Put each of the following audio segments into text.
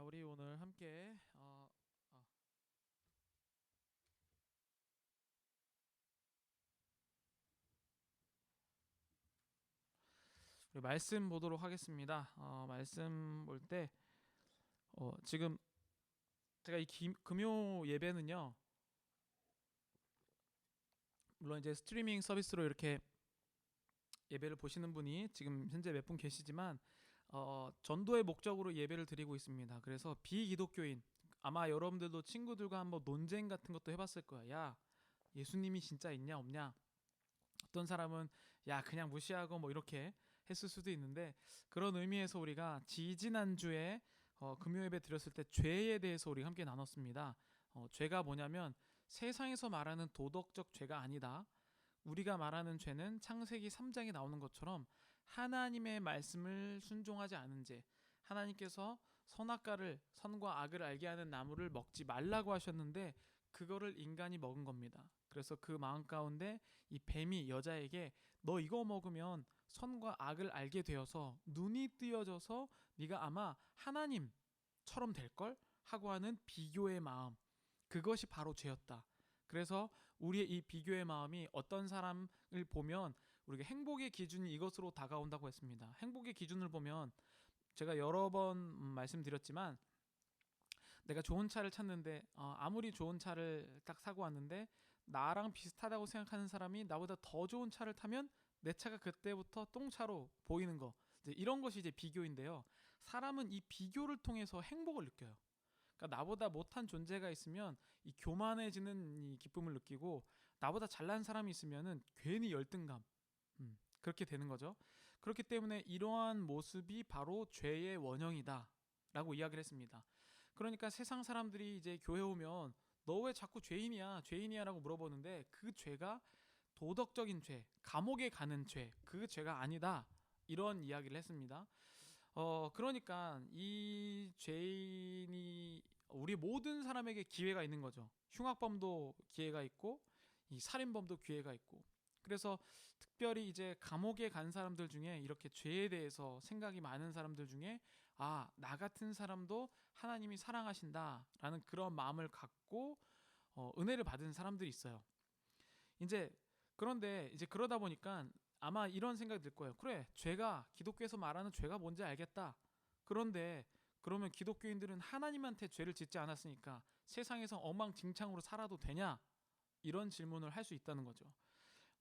우리 오늘 함께 우리 말씀 보도록 하겠습니다. 말씀 볼 때 지금 제가 이 금요 예배는요, 물론 이제 스트리밍 서비스로 이렇게 예배를 보시는 분이 지금 현재 몇 분 계시지만 전도의 목적으로 예배를 드리고 있습니다. 그래서 비기독교인, 아마 여러분들도 친구들과 한번 논쟁 같은 것도 해봤을 거야. 야, 예수님이 진짜 있냐 없냐? 어떤 사람은 야 그냥 무시하고 뭐 이렇게 했을 수도 있는데, 그런 의미에서 우리가 지지난주에 금요예배 드렸을 때 죄에 대해서 우리 함께 나눴습니다. 죄가 뭐냐면 세상에서 말하는 도덕적 죄가 아니다. 우리가 말하는 죄는 창세기 3장에 나오는 것처럼 하나님의 말씀을 순종하지 않은 죄, 하나님께서 선과 악을 알게 하는 나무를 먹지 말라고 하셨는데 그거를 인간이 먹은 겁니다. 그래서 그 마음 가운데 이 뱀이 여자에게 너 이거 먹으면 선과 악을 알게 되어서 눈이 뜨여져서 네가 아마 하나님처럼 될걸? 하고 하는 비교의 마음, 그것이 바로 죄였다. 그래서 우리의 이 비교의 마음이 어떤 사람을 보면 우리가 행복의 기준이 이것으로 다가온다고 했습니다. 행복의 기준을 보면 제가 여러 번 말씀드렸지만, 내가 좋은 차를 찾는데 아무리 좋은 차를 딱 사고 왔는데 나랑 비슷하다고 생각하는 사람이 나보다 더 좋은 차를 타면 내 차가 그때부터 똥차로 보이는 거, 이제 이런 것이 이제 비교인데요. 사람은 이 비교를 통해서 행복을 느껴요. 그러니까 나보다 못한 존재가 있으면 이 교만해지는 이 기쁨을 느끼고, 나보다 잘난 사람이 있으면은 괜히 열등감, 그렇게 되는 거죠. 그렇기 때문에 이러한 모습이 바로 죄의 원형이다 라고 이야기를 했습니다. 그러니까 세상 사람들이 이제 교회 오면 너 왜 자꾸 죄인이야 라고 물어보는데, 그 죄가 도덕적인 죄, 감옥에 가는 죄, 그 죄가 아니다, 이런 이야기를 했습니다. 그러니까 이 죄인이 우리 모든 사람에게 기회가 있는 거죠. 흉악범도 기회가 있고 이 살인범도 기회가 있고. 그래서 특별히 이제 감옥에 간 사람들 중에 이렇게 죄에 대해서 생각이 많은 사람들 중에 나 같은 사람도 하나님이 사랑하신다라는 그런 마음을 갖고 은혜를 받은 사람들이 있어요. 이제 그런데 이제 그러다 보니까 아마 이런 생각이 들 거예요. 그래, 죄가, 기독교에서 말하는 죄가 뭔지 알겠다. 그런데 그러면 기독교인들은 하나님한테 죄를 짓지 않았으니까 세상에서 엉망진창으로 살아도 되냐? 이런 질문을 할 수 있다는 거죠.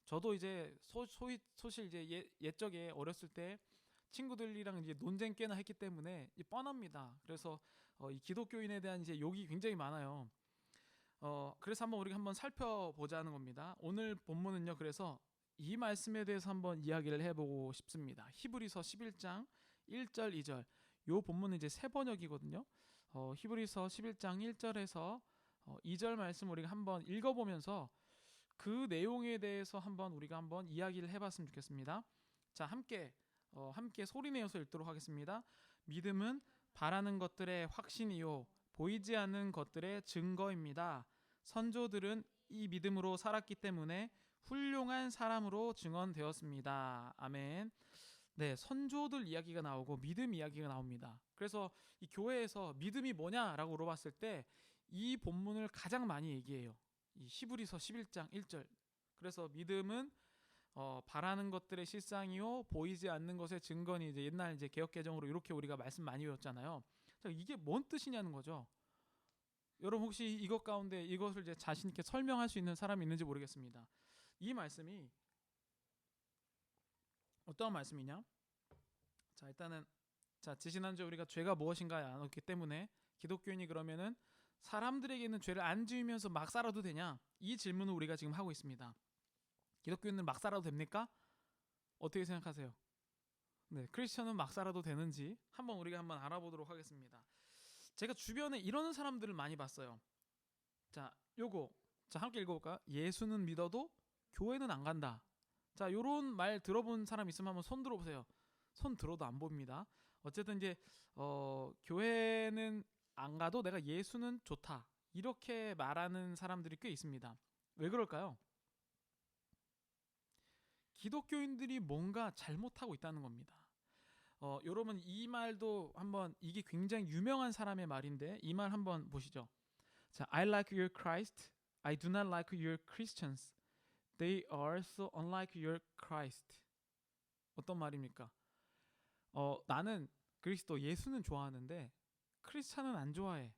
저도 이제 소실 이제 옛적에 어렸을 때 친구들이랑 이제 논쟁 꽤나 했기 때문에 뻔합니다. 그래서 이 기독교인에 대한 이제 욕이 굉장히 많아요. 그래서 우리가 한번 살펴보자는 겁니다. 오늘 본문은요, 그래서 이 말씀에 대해서 한번 이야기를 해보고 싶습니다. 히브리서 11장 1절 2절. 요 본문은 이제 세 번역이거든요. 히브리서 11장 1절에서 2절 말씀 우리가 한번 읽어보면서 그 내용에 대해서 우리가 한번 이야기를 해봤으면 좋겠습니다. 자, 함께 소리내어서 읽도록 하겠습니다. 믿음은 바라는 것들의 확신이요 보이지 않는 것들의 증거입니다. 선조들은 이 믿음으로 살았기 때문에 훌륭한 사람으로 증언되었습니다. 아멘. 네, 선조들 이야기가 나오고 믿음 이야기가 나옵니다. 그래서 이 교회에서 믿음이 뭐냐라고 물어봤을 때 이 본문을 가장 많이 얘기해요. 이 히브리서 11장 1절. 그래서 믿음은 바라는 것들의 실상이요 보이지 않는 것의 증거니, 이제 옛날 이제 개역 개정으로 이렇게 우리가 말씀 많이 배웠잖아요. 자, 이게 뭔 뜻이냐는 거죠. 여러분 혹시 이것 가운데 이것을 이제 자신 있게 설명할 수 있는 사람이 있는지 모르겠습니다. 이 말씀이 어떠한 말씀이냐? 자, 일단은 지난주에 우리가 죄가 무엇인가 나눴기 때문에 기독교인이 그러면은 사람들에게 있는 죄를 안 지으면서 막 살아도 되냐? 이 질문을 우리가 지금 하고 있습니다. 기독교인은 막 살아도 됩니까? 어떻게 생각하세요? 네, 크리스천은 막 살아도 되는지 우리가 한번 알아보도록 하겠습니다. 제가 주변에 이런 사람들을 많이 봤어요. 함께 읽어볼까요? 예수는 믿어도 교회는 안 간다. 자, 요런 말 들어본 사람 있으면 한번 손 들어보세요. 손 들어도 안 봅니다. 어쨌든 이제 교회는 안 가도 내가 예수는 좋다, 이렇게 말하는 사람들이 꽤 있습니다. 왜 그럴까요? 기독교인들이 뭔가 잘못하고 있다는 겁니다. 여러분 이 말도 한번 이게 굉장히 유명한 사람의 말인데 이 말 한번 보시죠. 자, I like your Christ. I do not like your Christians. They are so unlike your Christ. 어떤 말입니까? 나는 그리스도 예수는 좋아하는데 크리스찬은 안 좋아해.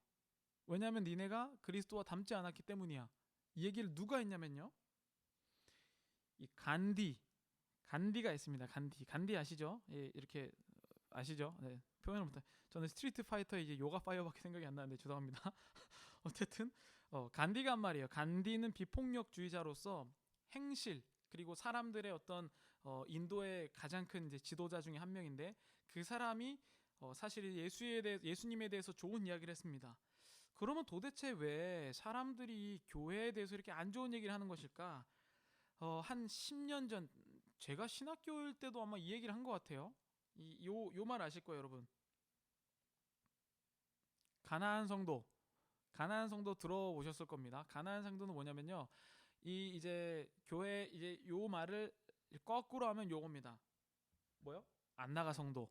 왜냐하면 니네가 그리스도와 닮지 않았기 때문이야. 이 얘기를 누가 했냐면요. 이 간디가 있습니다. 간디 아시죠? 예, 이렇게 아시죠? 네, 표현을 못해. 저는 스트리트 파이터 이제 요가 파이어밖에 생각이 안 나는데 죄송합니다. 어쨌든 간디가 한 말이에요. 간디는 비폭력주의자로서 행실 그리고 사람들의 어떤 인도의 가장 큰 이제 지도자 중에 한 명인데 그 사람이 사실 예수님에 대해서 좋은 이야기를 했습니다. 그러면 도대체 왜 사람들이 교회에 대해서 이렇게 안 좋은 얘기를 하는 것일까? 한 10년 전 제가 신학교일 때도 아마 이 얘기를 한 것 같아요. 요 말 아실 거예요, 여러분. 가나안 성도. 가나안 성도 들어보셨을 겁니다. 가나안 성도는 뭐냐면요. 이제 교회 이제 요 말을 거꾸로 하면 요겁니다. 뭐요? 안나가 성도.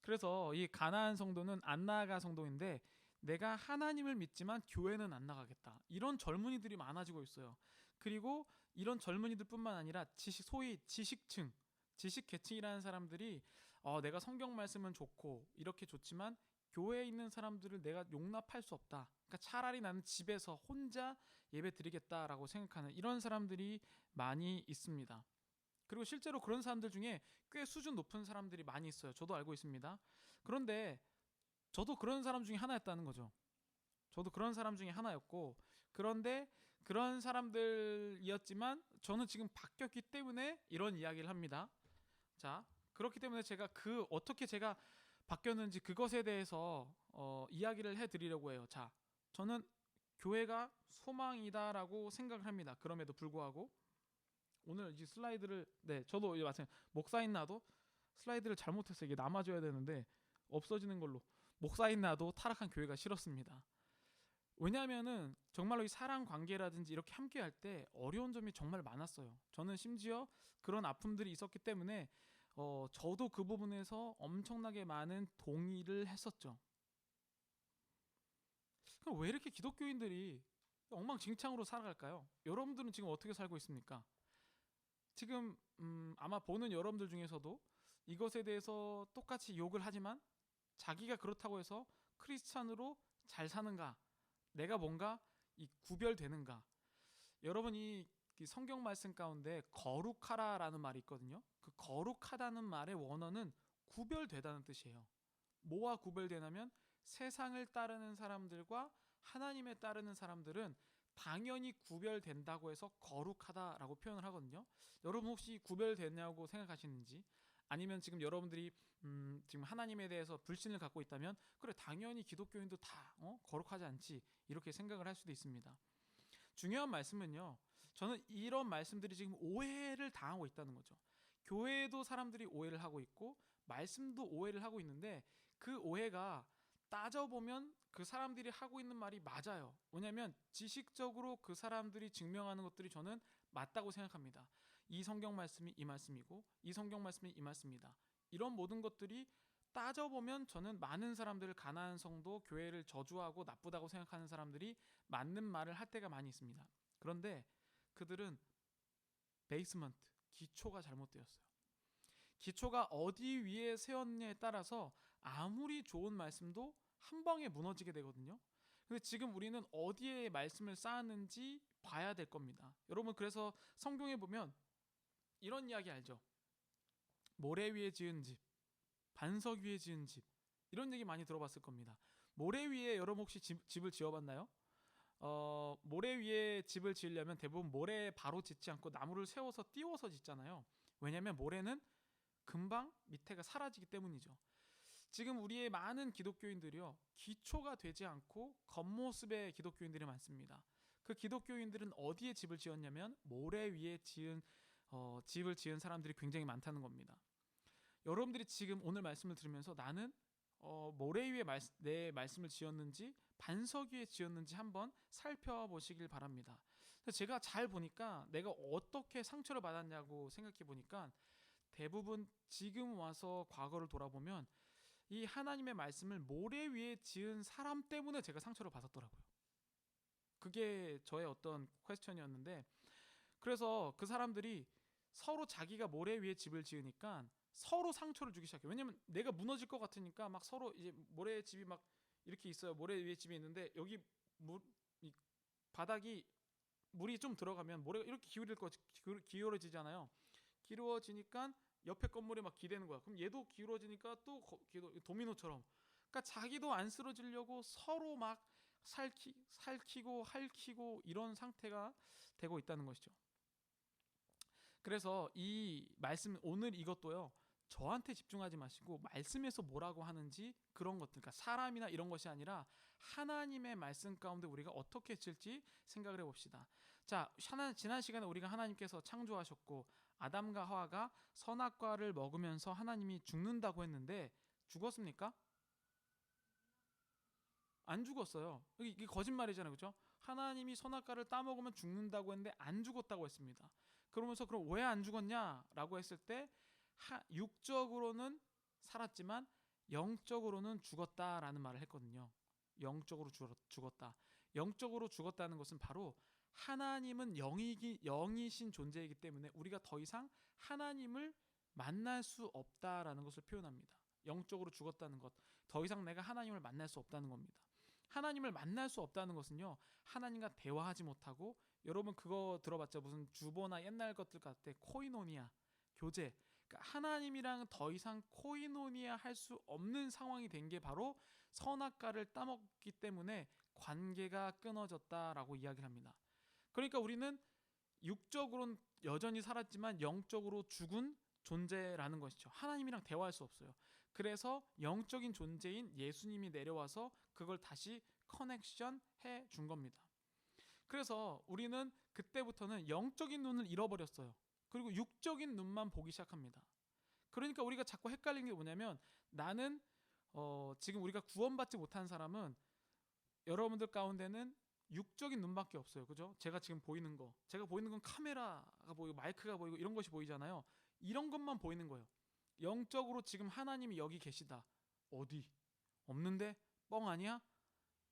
그래서 이 가나안 성도는 안나가 성도인데 내가 하나님을 믿지만 교회는 안 나가겠다. 이런 젊은이들이 많아지고 있어요. 그리고 이런 젊은이들뿐만 아니라 소위 지식층, 지식계층이라는 사람들이 내가 성경 말씀은 좋고 이렇게 좋지만 교회에 있는 사람들을 내가 용납할 수 없다. 그러니까 차라리 나는 집에서 혼자 예배 드리겠다라고 생각하는 이런 사람들이 많이 있습니다. 그리고 실제로 그런 사람들 중에 꽤 수준 높은 사람들이 많이 있어요. 저도 알고 있습니다. 그런데 저도 그런 사람 중에 하나였다는 거죠. 저도 그런 사람 중에 하나였고 그런데 그런 사람들이었지만 저는 지금 바뀌었기 때문에 이런 이야기를 합니다. 자, 그렇기 때문에 제가 어떻게 제가 바뀌었는지 그것에 대해서 이야기를 해드리려고 해요. 자, 저는 교회가 소망이다라고 생각을 합니다. 그럼에도 불구하고 오늘 이 슬라이드를 저도 마찬가지 목사인 나도 슬라이드를 잘못해서 이게 남아줘야 되는데 없어지는 걸로 목사인 나도 타락한 교회가 싫었습니다. 왜냐하면은 정말로 이 사랑 관계라든지 이렇게 함께 할 때 어려운 점이 정말 많았어요. 저는 심지어 그런 아픔들이 있었기 때문에 저도 그 부분에서 엄청나게 많은 동의를 했었죠. 그럼 왜 이렇게 기독교인들이 엉망진창으로 살아갈까요? 여러분들은 지금 어떻게 살고 있습니까? 지금 아마 보는 여러분들 중에서도 이것에 대해서 똑같이 욕을 하지만 자기가 그렇다고 해서 크리스찬으로 잘 사는가? 내가 뭔가 이 구별되는가? 여러분이 성경 말씀 가운데 거룩하라라는 말이 있거든요. 그 거룩하다는 말의 원어는 구별되다는 뜻이에요. 뭐와 구별되냐면 세상을 따르는 사람들과 하나님에 따르는 사람들은 당연히 구별된다고 해서 거룩하다라고 표현을 하거든요. 여러분 혹시 구별됐냐고 생각하시는지 아니면 지금 여러분들이 지금 하나님에 대해서 불신을 갖고 있다면 그래 당연히 기독교인도 다 거룩하지 않지 이렇게 생각을 할 수도 있습니다. 중요한 말씀은요. 저는 이런 말씀들이 지금 오해를 당하고 있다는 거죠. 교회에도 사람들이 오해를 하고 있고 말씀도 오해를 하고 있는데 그 오해가 따져보면 그 사람들이 하고 있는 말이 맞아요. 왜냐하면 지식적으로 그 사람들이 증명하는 것들이 저는 맞다고 생각합니다. 이 성경 말씀이 이 말씀이고 이 성경 말씀이 이 말씀이다. 이런 모든 것들이 따져보면 저는 많은 사람들을 가나안 성도 교회를 저주하고 나쁘다고 생각하는 사람들이 맞는 말을 할 때가 많이 있습니다. 그런데 그들은 베이스먼트, 기초가 잘못되었어요. 기초가 어디 위에 세웠냐에 따라서 아무리 좋은 말씀도 한 방에 무너지게 되거든요. 근데 지금 우리는 어디에 말씀을 쌓았는지 봐야 될 겁니다. 여러분 그래서 성경에 보면 이런 이야기 알죠? 모래 위에 지은 집, 반석 위에 지은 집 이런 얘기 많이 들어봤을 겁니다. 모래 위에 여러분 혹시 집을 지어봤나요? 모래 위에 집을 지으려면 대부분 모래에 바로 짓지 않고 나무를 세워서 띄워서 짓잖아요. 왜냐하면 모래는 금방 밑에가 사라지기 때문이죠. 지금 우리의 많은 기독교인들이요 기초가 되지 않고 겉모습의 기독교인들이 많습니다. 그 기독교인들은 어디에 집을 지었냐면 모래 위에 집을 지은 사람들이 굉장히 많다는 겁니다. 여러분들이 지금 오늘 말씀을 들으면서 나는 모래 위에 내 말씀을 지었는지 반석 위에 지었는지 한번 살펴보시길 바랍니다. 제가 잘 보니까 내가 어떻게 상처를 받았냐고 생각해 보니까 대부분 지금 와서 과거를 돌아보면 이 하나님의 말씀을 모래 위에 지은 사람 때문에 제가 상처를 받았더라고요. 그게 저의 어떤 퀘스천이었는데, 그래서 그 사람들이 서로 자기가 모래 위에 집을 지으니까 서로 상처를 주기 시작해요. 왜냐면 내가 무너질 것 같으니까 막 서로 이제 모래 집이 막 이렇게 있어요. 모래 위에 집이 있는데 여기 이 바닥이 물이 좀 들어가면 모래가 이렇게 기울어지잖아요. 기울어지니까 옆에 건물에 막 기대는 거야. 그럼 얘도 기울어지니까 또 도미노처럼. 그러니까 자기도 안 쓰러지려고 서로 막 살키고 핥히고 이런 상태가 되고 있다는 것이죠. 그래서 이 말씀 오늘 이것도요. 저한테 집중하지 마시고 말씀에서 뭐라고 하는지 그런 것들, 그러니까 사람이나 이런 것이 아니라 하나님의 말씀 가운데 우리가 어떻게 했을지 생각을 해봅시다. 자, 지난 시간에 우리가 하나님께서 창조하셨고 아담과 하와가 선악과를 먹으면서 하나님이 죽는다고 했는데 죽었습니까? 안 죽었어요. 이게 거짓말이잖아요, 그렇죠? 하나님이 선악과를 따먹으면 죽는다고 했는데 안 죽었다고 했습니다. 그러면서 그럼 왜 안 죽었냐라고 했을 때 육적으로는 살았지만 영적으로는 죽었다라는 말을 했거든요. 영적으로 죽었다. 영적으로 죽었다는 것은 바로 하나님은 영이신 존재이기 때문에 우리가 더 이상 하나님을 만날 수 없다라는 것을 표현합니다. 영적으로 죽었다는 것, 더 이상 내가 하나님을 만날 수 없다는 겁니다. 하나님을 만날 수 없다는 것은요, 하나님과 대화하지 못하고, 여러분 그거 들어봤죠? 무슨 주보나 옛날 것들 같아 코이노니아, 교제. 그러니까 하나님이랑 더 이상 코이노니아 할 수 없는 상황이 된 게 바로 선악과를 따먹기 때문에 관계가 끊어졌다라고 이야기를 합니다. 그러니까 우리는 육적으로는 여전히 살았지만 영적으로 죽은 존재라는 것이죠. 하나님이랑 대화할 수 없어요. 그래서 영적인 존재인 예수님이 내려와서 그걸 다시 커넥션 해 준 겁니다. 그래서 우리는 그때부터는 영적인 눈을 잃어버렸어요. 그리고 육적인 눈만 보기 시작합니다. 그러니까 우리가 자꾸 헷갈리는 게 뭐냐면, 나는 지금 우리가 구원받지 못한 사람은, 여러분들 가운데는 육적인 눈밖에 없어요. 그죠? 제가 지금 보이는 거, 제가 보이는 건 카메라가 보이고 마이크가 보이고 이런 것이 보이잖아요. 이런 것만 보이는 거예요. 영적으로 지금 하나님이 여기 계시다. 어디? 없는데? 뻥 아니야?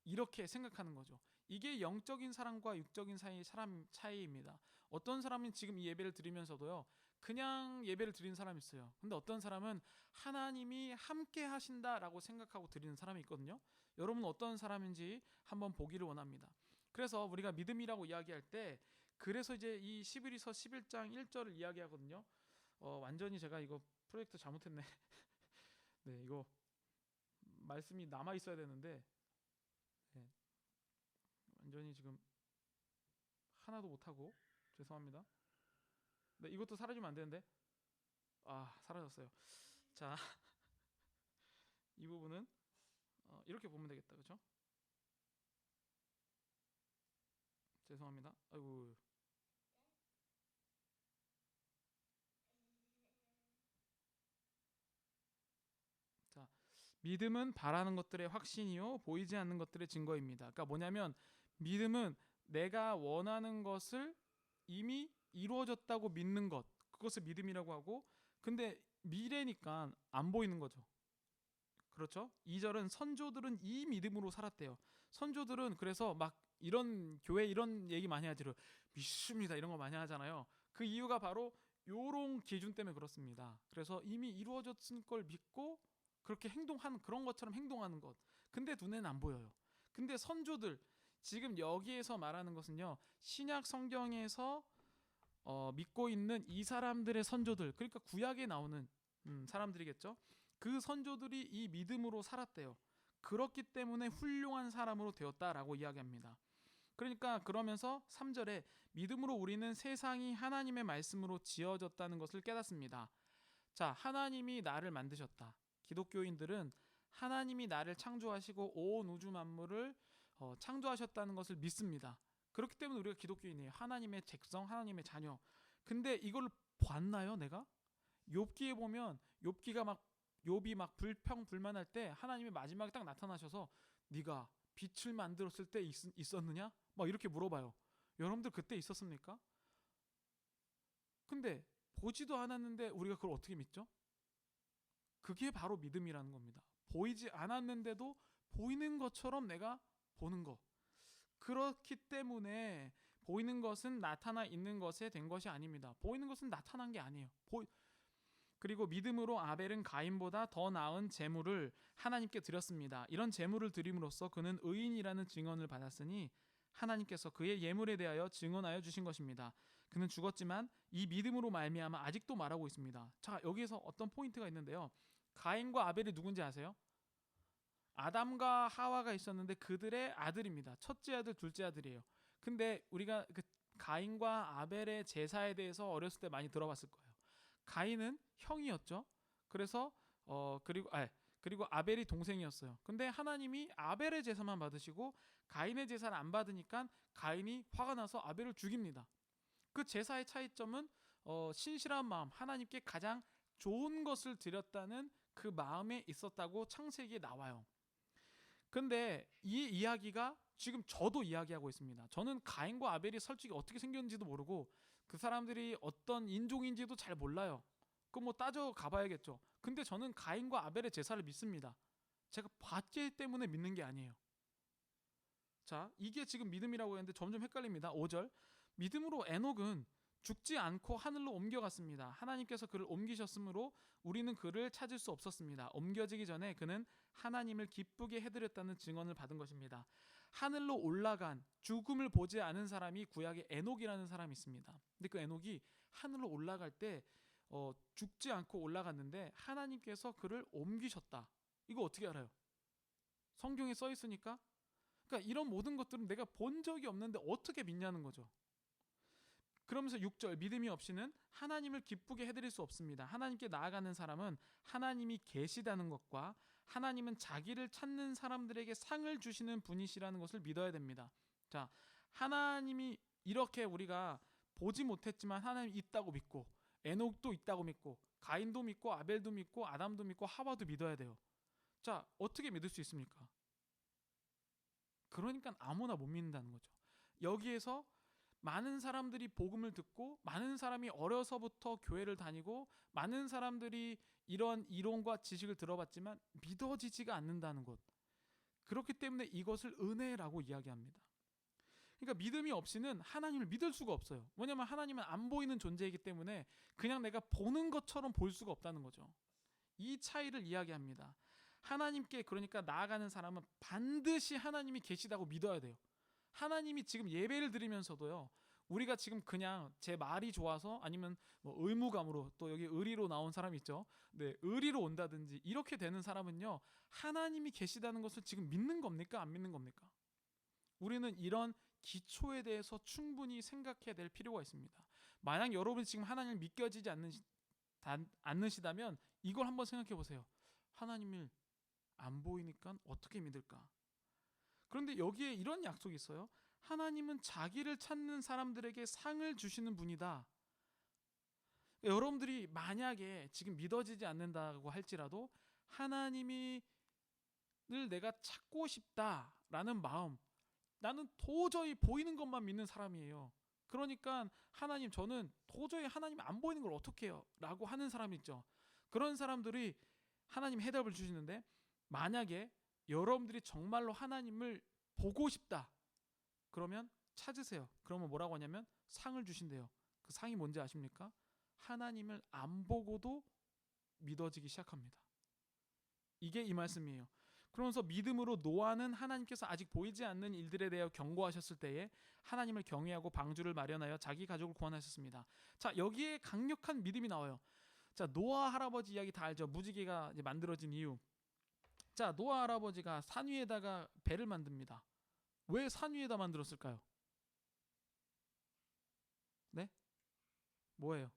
이렇게 생각하는 거죠. 이게 영적인 사람과 육적인 사람 차이입니다. 어떤 사람은 지금 이 예배를 드리면서도요, 그냥 예배를 드리는 사람이 있어요. 근데 어떤 사람은 하나님이 함께 하신다라고 생각하고 드리는 사람이 있거든요. 여러분은 어떤 사람인지 한번 보기를 원합니다. 그래서 우리가 믿음이라고 이야기할 때, 그래서 이제 이 시브리서 11장 1절을 이야기하거든요. 완전히 제가 이거 프로젝트 잘못했네. 네, 이거 말씀이 남아 있어야 되는데, 네, 완전히 지금 하나도 못하고 죄송합니다. 네, 이것도 사라지면 안 되는데, 사라졌어요. 자, 이 부분은 이렇게 보면 되겠다, 그렇죠? 죄송합니다. 아이고. 자, 믿음은 바라는 것들의 확신이요 보이지 않는 것들의 증거입니다. 그러니까 뭐냐면, 믿음은 내가 원하는 것을 이미 이루어졌다고 믿는 것, 그것을 믿음이라고 하고, 근데 미래니까 안 보이는 거죠. 그렇죠? 2절은 선조들은 이 믿음으로 살았대요. 선조들은 그래서 막 이런 교회 이런 얘기 많이 하지로 믿습니다 이런 거 많이 하잖아요. 그 이유가 바로 요런 기준 때문에 그렇습니다. 그래서 이미 이루어졌을 걸 믿고 그렇게 행동하는, 그런 것처럼 행동하는 것. 근데 눈에는 안 보여요. 근데 선조들, 지금 여기에서 말하는 것은요, 신약 성경에서 믿고 있는 이 사람들의 선조들, 그러니까 구약에 나오는 사람들이겠죠. 그 선조들이 이 믿음으로 살았대요. 그렇기 때문에 훌륭한 사람으로 되었다라고 이야기합니다. 그러니까 그러면서 3절에 믿음으로 우리는 세상이 하나님의 말씀으로 지어졌다는 것을 깨닫습니다. 자, 하나님이 나를 만드셨다. 기독교인들은 하나님이 나를 창조하시고 온 우주 만물을 창조하셨다는 것을 믿습니다. 그렇기 때문에 우리가 기독교인이에요. 하나님의 잭성, 하나님의 자녀. 근데 이걸 봤나요, 내가? 욥기에 보면 욥이 막 불평불만할 때 하나님이 마지막에 딱 나타나셔서 네가 빛을 만들었을 때 있었느냐? 막 이렇게 물어봐요. 여러분들 그때 있었습니까? 근데 보지도 않았는데 우리가 그걸 어떻게 믿죠? 그게 바로 믿음이라는 겁니다. 보이지 않았는데도 보이는 것처럼 내가 보는 거. 그렇기 때문에 보이는 것은 나타나 있는 것에 된 것이 아닙니다. 보이는 것은 나타난 게 아니에요. 그리고 믿음으로 아벨은 가인보다 더 나은 제물을 하나님께 드렸습니다. 이런 제물을 드림으로써 그는 의인이라는 증언을 받았으니 하나님께서 그의 예물에 대하여 증언하여 주신 것입니다. 그는 죽었지만 이 믿음으로 말미암아 아직도 말하고 있습니다. 자, 여기에서 어떤 포인트가 있는데요. 가인과 아벨이 누군지 아세요? 아담과 하와가 있었는데 그들의 아들입니다. 첫째 아들, 둘째 아들이에요. 근데 우리가 그 가인과 아벨의 제사에 대해서 어렸을 때 많이 들어봤을 거예요. 가인은 형이었죠. 그래서 그리고 아벨이 동생이었어요. 근데 하나님이 아벨의 제사만 받으시고 가인의 제사를 안 받으니까 가인이 화가 나서 아벨을 죽입니다. 그 제사의 차이점은 신실한 마음, 하나님께 가장 좋은 것을 드렸다는 그 마음에 있었다고 창세기에 나와요. 근데 이 이야기가 지금 저도 이야기하고 있습니다. 저는 가인과 아벨이 솔직히 어떻게 생겼는지도 모르고 그 사람들이 어떤 인종인지도 잘 몰라요. 그거 뭐 따져 가봐야겠죠. 근데 저는 가인과 아벨의 제사를 믿습니다. 제가 봤기 때문에 믿는 게 아니에요. 자, 이게 지금 믿음이라고 했는데 점점 헷갈립니다. 5절. 믿음으로 에녹은 죽지 않고 하늘로 옮겨갔습니다. 하나님께서 그를 옮기셨으므로 우리는 그를 찾을 수 없었습니다. 옮겨지기 전에 그는 하나님을 기쁘게 해드렸다는 증언을 받은 것입니다. 하늘로 올라간 죽음을 보지 않은 사람이 구약에 에녹이라는 사람이 있습니다. 근데 그 에녹이 하늘로 올라갈 때 죽지 않고 올라갔는데 하나님께서 그를 옮기셨다. 이거 어떻게 알아요? 성경에 써 있으니까. 그러니까 이런 모든 것들은 내가 본 적이 없는데 어떻게 믿냐는 거죠. 그러면서 6절 믿음이 없이는 하나님을 기쁘게 해드릴 수 없습니다. 하나님께 나아가는 사람은 하나님이 계시다는 것과 하나님은 자기를 찾는 사람들에게 상을 주시는 분이시라는 것을 믿어야 됩니다. 자, 하나님이 이렇게 우리가 보지 못했지만 하나님이 있다고 믿고 에녹도 있다고 믿고 가인도 믿고 아벨도 믿고 아담도 믿고 하와도 믿어야 돼요. 자, 어떻게 믿을 수 있습니까? 그러니까 아무나 못 믿는다는 거죠. 여기에서 많은 사람들이 복음을 듣고 많은 사람이 어려서부터 교회를 다니고 많은 사람들이 이런 이론과 지식을 들어봤지만 믿어지지가 않는다는 것. 그렇기 때문에 이것을 은혜라고 이야기합니다. 그러니까 믿음이 없이는 하나님을 믿을 수가 없어요. 왜냐하면 하나님은 안 보이는 존재이기 때문에 그냥 내가 보는 것처럼 볼 수가 없다는 거죠. 이 차이를 이야기합니다. 하나님께 그러니까 나아가는 사람은 반드시 하나님이 계시다고 믿어야 돼요. 하나님이 지금 예배를 드리면서도요. 우리가 지금 그냥 제 말이 좋아서 아니면 뭐 의무감으로 또 여기 의리로 나온 사람이 있죠. 네, 의리로 온다든지 이렇게 되는 사람은요. 하나님이 계시다는 것을 지금 믿는 겁니까? 안 믿는 겁니까? 우리는 이런 기초에 대해서 충분히 생각해야 될 필요가 있습니다. 만약 여러분이 지금 하나님을 믿겨지지 않으시다면 이걸 한번 생각해 보세요. 하나님을 안 보이니까 어떻게 믿을까? 그런데 여기에 이런 약속이 있어요. 하나님은 자기를 찾는 사람들에게 상을 주시는 분이다. 여러분들이 만약에 지금 믿어지지 않는다고 할지라도 하나님을 내가 찾고 싶다라는 마음, 나는 도저히 보이는 것만 믿는 사람이에요. 그러니까 하나님, 저는 도저히 하나님 안 보이는 걸 어떻게 해요? 라고 하는 사람이 있죠. 그런 사람들이 하나님 해답을 주시는데, 만약에 여러분들이 정말로 하나님을 보고 싶다 그러면 찾으세요. 그러면 뭐라고 하냐면 상을 주신대요. 그 상이 뭔지 아십니까? 하나님을 안 보고도 믿어지기 시작합니다. 이게 이 말씀이에요. 그러면서 믿음으로 노아는 하나님께서 아직 보이지 않는 일들에 대하여 경고하셨을 때에 하나님을 경외하고 방주를 마련하여 자기 가족을 구원하셨습니다. 자, 여기에 강력한 믿음이 나와요. 자, 노아 할아버지 이야기 다 알죠? 무지개가 이제 만들어진 이유. 자, 노아 할아버지가 산 위에다가 배를 만듭니다. 왜 산 위에다 만들었을까요? 네? 뭐예요?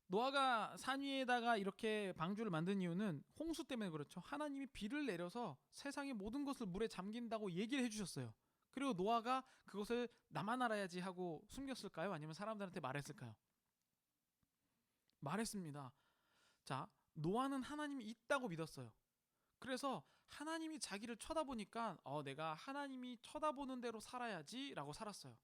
노아가 산 위에다가 이렇게 방주를 만든 이유는 홍수 때문에 그렇죠. 하나님이 비를 내려서 세상의 모든 것을 물에 잠긴다고 얘기를 해주셨어요. 그리고 노아가 그것을 나만 알아야지 하고 숨겼을까요? 아니면 사람들한테 말했을까요? 말했습니다. 자, 노아는 하나님이 있다고 믿었어요. 그래서 하나님이 자기를 쳐다보니까 내가 하나님이 쳐다보는 대로 살아야지라고 살았어요.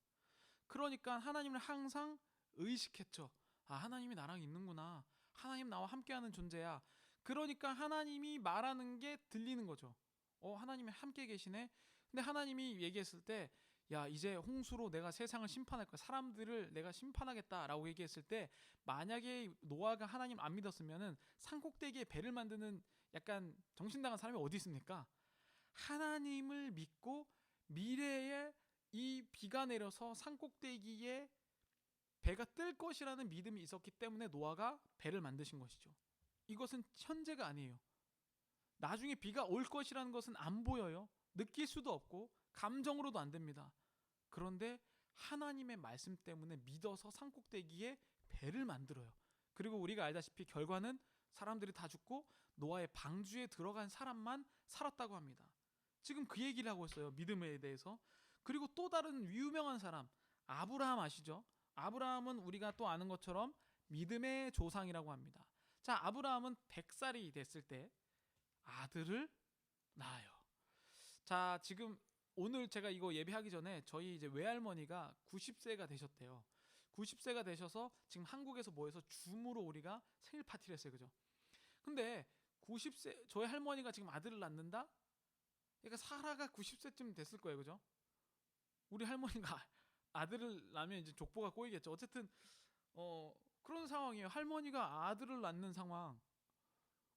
그러니까 하나님을 항상 의식했죠. 아, 하나님이 나랑 있는구나. 하나님 나와 함께하는 존재야. 그러니까 하나님이 말하는 게 들리는 거죠. 하나님이 함께 계시네. 근데 하나님이 얘기했을 때, 야, 이제 홍수로 내가 세상을 심판할 거야. 사람들을 내가 심판하겠다라고 얘기했을 때, 만약에 노아가 하나님 안 믿었으면은 산꼭대기에 배를 만드는 약간 정신 나간 사람이 어디 있습니까? 하나님을 믿고 미래에 이 비가 내려서 산꼭대기에 배가 뜰 것이라는 믿음이 있었기 때문에 노아가 배를 만드신 것이죠. 이것은 현재가 아니에요. 나중에 비가 올 것이라는 것은 안 보여요. 느낄 수도 없고 감정으로도 안 됩니다. 그런데 하나님의 말씀 때문에 믿어서 산꼭대기에 배를 만들어요. 그리고 우리가 알다시피 결과는 사람들이 다 죽고 노아의 방주에 들어간 사람만 살았다고 합니다. 지금 그 얘기를 하고 있어요. 믿음에 대해서. 그리고 또 다른 유명한 사람, 아브라함 아시죠? 아브라함은 우리가 또 아는 것처럼 믿음의 조상이라고 합니다. 자, 아브라함은 100살이 됐을 때 아들을 낳아요. 자, 지금 오늘 제가 이거 예배하기 전에 저희 이제 외할머니가 90세가 되셨대요. 90세가 되셔서 지금 한국에서 모여서 줌으로 우리가 생일 파티를 했어요. 그죠? 근데 90세 저희 할머니가 지금 아들을 낳는다? 그러니까 사라가 90세쯤 됐을 거예요. 그죠? 우리 할머니가 아들을 낳으면 이제 족보가 꼬이겠죠. 어쨌든 그런 상황이에요. 할머니가 아들을 낳는 상황.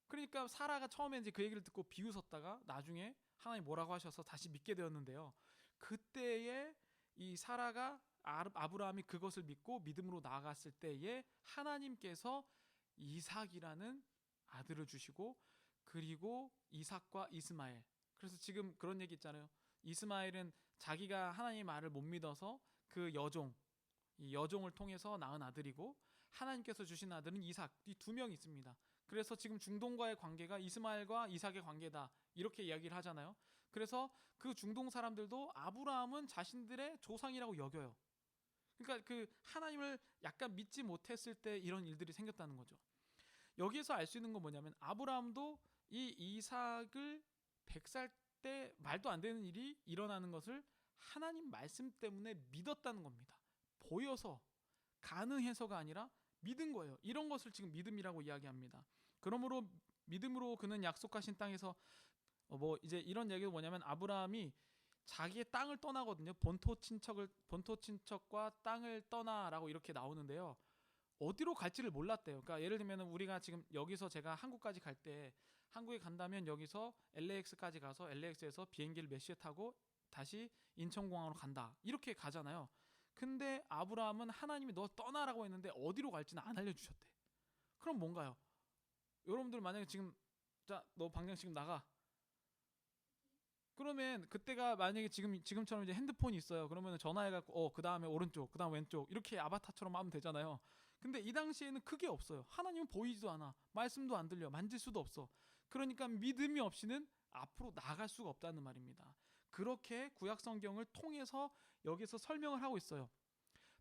그러니까 사라가 처음에 이제 그 얘기를 듣고 비웃었다가 나중에 하나님 뭐라고 하셔서 다시 믿게 되었는데요. 그때에 이 사라가 아브라함이 그것을 믿고 믿음으로 나아갔을 때에 하나님께서 이삭이라는 아들을 주시고 그리고 이삭과 이스마엘. 그래서 지금 그런 얘기 있잖아요. 이스마엘은 자기가 하나님의 말을 못 믿어서 그 이 여종을 통해서 낳은 아들이고 하나님께서 주신 아들은 이삭. 이 두 명이 있습니다. 그래서 지금 중동과의 관계가 이스마엘과 이삭의 관계다. 이렇게 이야기를 하잖아요. 그래서 그 중동 사람들도 아브라함은 자신들의 조상이라고 여겨요. 그러니까 그 하나님을 약간 믿지 못했을 때 이런 일들이 생겼다는 거죠. 여기에서 알 수 있는 건 뭐냐면 아브라함도 이 이삭을 100살 때 말도 안 되는 일이 일어나는 것을 하나님 말씀 때문에 믿었다는 겁니다. 보여서 가능해서가 아니라 믿은 거예요. 이런 것을 지금 믿음이라고 이야기합니다. 그러므로 믿음으로 그는 약속하신 땅에서 뭐 이제 이런 얘기가 뭐냐면 아브라함이 자기의 땅을 떠나거든요. 본토 친척과 땅을 떠나라고 이렇게 나오는데요. 어디로 갈지를 몰랐대요. 그러니까 예를 들면 우리가 지금 여기서 제가 한국까지 갈 때 한국에 간다면 여기서 LAX까지 가서 LAX에서 비행기를 몇 시에 타고 다시 인천공항으로 간다. 이렇게 가잖아요. 근데 아브라함은 하나님이 너 떠나라고 했는데 어디로 갈지는 안 알려주셨대. 그럼 뭔가요? 여러분들 만약에 지금 자, 너 방장 지금 나가. 그러면 그때가 만약에 지금처럼 이제 핸드폰이 있어요. 그러면 전화해갖고 그 다음에 오른쪽, 그 다음 왼쪽 이렇게 아바타처럼 하면 되잖아요. 근데 이 당시에는 그게 없어요. 하나님은 보이지도 않아. 말씀도 안 들려. 만질 수도 없어. 그러니까 믿음이 없이는 앞으로 나갈 수가 없다는 말입니다. 그렇게 구약 성경을 통해서 여기서 설명을 하고 있어요.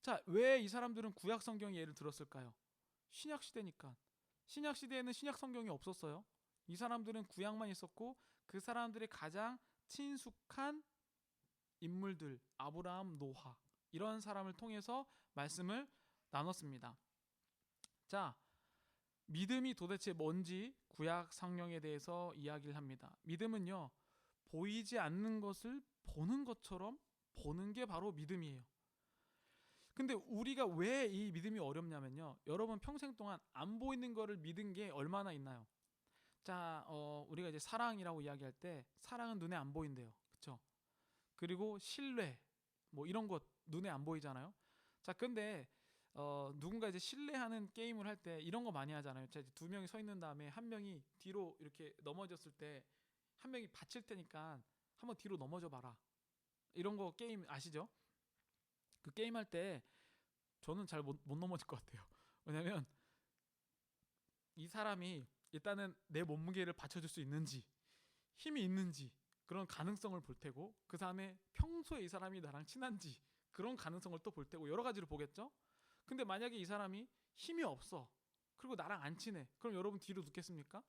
자, 왜 이 사람들은 구약 성경 예를 들었을까요? 신약 시대니까. 신약 시대에는 신약 성경이 없었어요. 이 사람들은 구약만 있었고 그 사람들의 가장 친숙한 인물들, 아브라함, 노아 이런 사람을 통해서 말씀을 나눴습니다. 자, 믿음이 도대체 뭔지 구약 성경에 대해서 이야기를 합니다. 믿음은요, 보이지 않는 것을 보는 것처럼 보는 게 바로 믿음이에요. 근데 우리가 왜 이 믿음이 어렵냐면요, 여러분 평생 동안 안 보이는 거를 믿은 게 얼마나 있나요? 자, 우리가 이제 사랑이라고 이야기할 때 사랑은 눈에 안 보인대요. 그렇죠? 그리고 신뢰 뭐 이런 것 눈에 안 보이잖아요. 자, 근데 누군가 이제 신뢰하는 게임을 할 때 이런 거 많이 하잖아요. 자, 두 명이 서 있는 다음에 한 명이 뒤로 이렇게 넘어졌을 때 한 명이 받칠 테니까 한번 뒤로 넘어져 봐라. 이런 거 게임 아시죠? 그 게임 할 때 저는 잘 못 넘어질 것 같아요. 왜냐면 이 사람이 일단은 내 몸무게를 받쳐줄 수 있는지 힘이 있는지 그런 가능성을 볼 테고 그 다음에 평소에 이 사람이 나랑 친한지 그런 가능성을 또 볼 테고 여러 가지를 보겠죠. 근데 만약에 이 사람이 힘이 없어 그리고 나랑 안 친해 그럼 여러분 뒤로 눕겠습니까?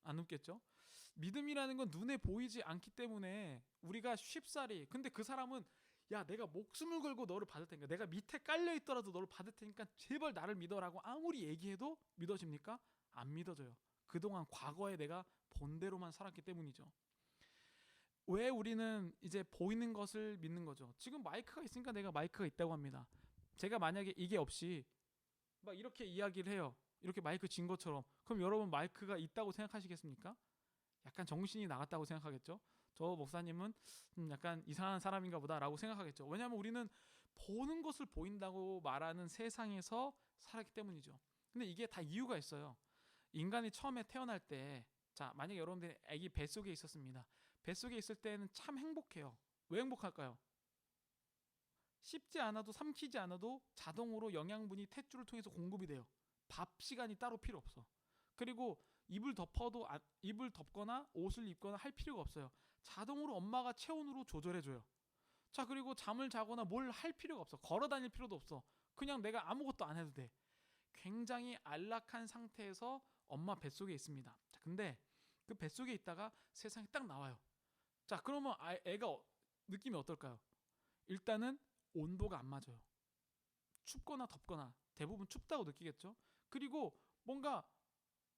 안 눕겠죠. 믿음이라는 건 눈에 보이지 않기 때문에 우리가 쉽사리, 근데 그 사람은 야 내가 목숨을 걸고 너를 받을 테니까, 내가 밑에 깔려 있더라도 너를 받을 테니까 제발 나를 믿어라고 아무리 얘기해도 믿어집니까? 안 믿어져요. 그동안 과거에 내가 본대로만 살았기 때문이죠. 왜 우리는 이제 보이는 것을 믿는 거죠. 지금 마이크가 있으니까 내가 마이크가 있다고 합니다. 제가 만약에 이게 없이 막 이렇게 이야기를 해요. 이렇게 마이크 진 것처럼. 그럼 여러분 마이크가 있다고 생각하시겠습니까? 약간 정신이 나갔다고 생각하겠죠. 저 목사님은 약간 이상한 사람인가 보다라고 생각하겠죠. 왜냐하면 우리는 보는 것을 보인다고 말하는 세상에서 살았기 때문이죠. 근데 이게 다 이유가 있어요. 인간이 처음에 태어날 때, 자 만약에 여러분들이 아기 뱃속에 있었습니다. 뱃속에 있을 때는 참 행복해요. 왜 행복할까요? 씹지 않아도 삼키지 않아도 자동으로 영양분이 탯줄을 통해서 공급이 돼요. 밥 시간이 따로 필요 없어. 그리고 입을 덮어도 입을 덮거나 옷을 입거나 할 필요가 없어요. 자동으로 엄마가 체온으로 조절해줘요. 자 그리고 잠을 자거나 뭘 할 필요가 없어. 걸어 다닐 필요도 없어. 그냥 내가 아무것도 안 해도 돼. 굉장히 안락한 상태에서 엄마 뱃속에 있습니다. 자, 근데 그 뱃속에 있다가 세상에 딱 나와요. 자 그러면 애가 느낌이 어떨까요? 일단은 온도가 안 맞아요. 춥거나 덥거나 대부분 춥다고 느끼겠죠. 그리고 뭔가